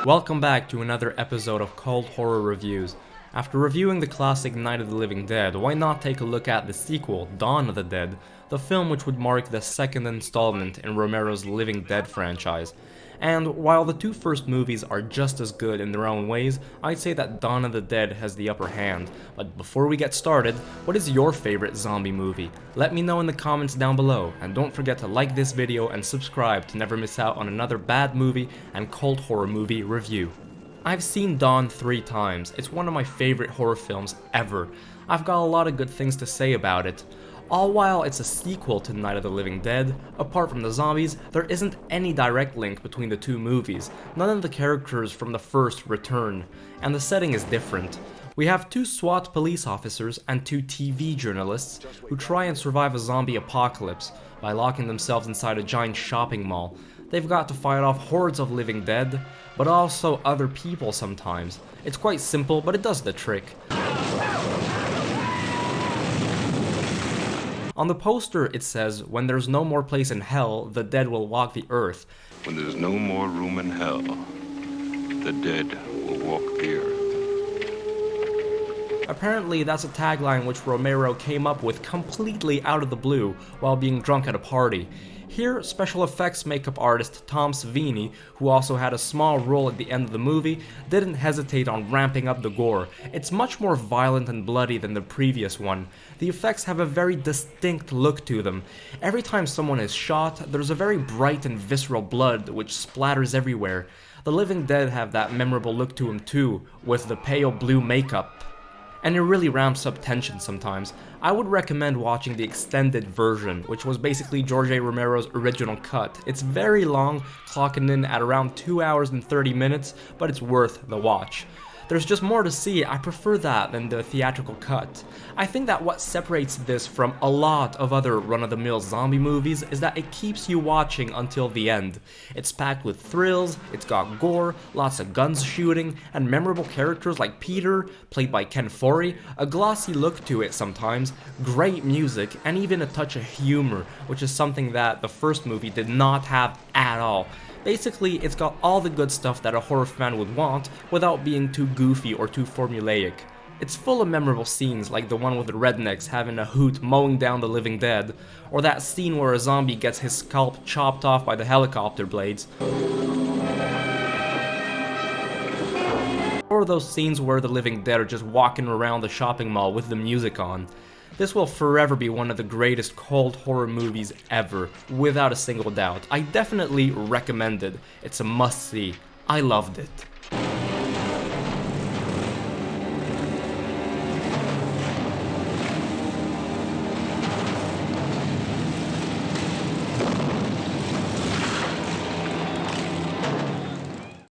Welcome back to another episode of Cult Horror Reviews. After reviewing the classic Night of the Living Dead, why not take a look at the sequel, Dawn of the Dead, the film which would mark the second installment in Romero's Living Dead franchise. And while the two first movies are just as good in their own ways, I'd say that Dawn of the Dead has the upper hand. But before we get started, what is your favorite zombie movie? Let me know in the comments down below, and don't forget to like this video and subscribe to never miss out on another bad movie and cult horror movie review. I've seen Dawn 3 times. It's one of my favorite horror films ever. I've got a lot of good things to say about it. All while it's a sequel to Night of the Living Dead, apart from the zombies, there isn't any direct link between the two movies. None of the characters from the first return, and the setting is different. We have 2 SWAT police officers and 2 TV journalists who try and survive a zombie apocalypse by locking themselves inside a giant shopping mall. They've got to fight off hordes of living dead, but also other people sometimes. It's quite simple, but it does the trick. On the poster it says, "When there's no more place in hell, the dead will walk the earth." When there's no more room in hell, the dead will walk the earth. Apparently that's a tagline which Romero came up with completely out of the blue while being drunk at a party. Here, special effects makeup artist Tom Savini, who also had a small role at the end of the movie, didn't hesitate on ramping up the gore. It's much more violent and bloody than the previous one. The effects have a very distinct look to them. Every time someone is shot, there's a very bright and visceral blood which splatters everywhere. The Living Dead have that memorable look to them too, with the pale blue makeup. And it really ramps up tension sometimes. I would recommend watching the extended version, which was basically George A. Romero's original cut. It's very long, clocking in at around 2 hours and 30 minutes, but it's worth the watch. There's just more to see. I prefer that than the theatrical cut. I think that what separates this from a lot of other run-of-the-mill zombie movies is that it keeps you watching until the end. It's packed with thrills, it's got gore, lots of guns shooting, and memorable characters like Peter, played by Ken Foree, a glossy look to it sometimes, great music, and even a touch of humor, which is something that the first movie did not have at all. Basically, it's got all the good stuff that a horror fan would want without being too goofy or too formulaic. It's full of memorable scenes like the one with the rednecks having a hoot mowing down the living dead, or that scene where a zombie gets his scalp chopped off by the helicopter blades. Or those scenes where the living dead are just walking around the shopping mall with the music on. This will forever be one of the greatest cult horror movies ever, without a single doubt. I definitely recommend it. It's a must-see. I loved it.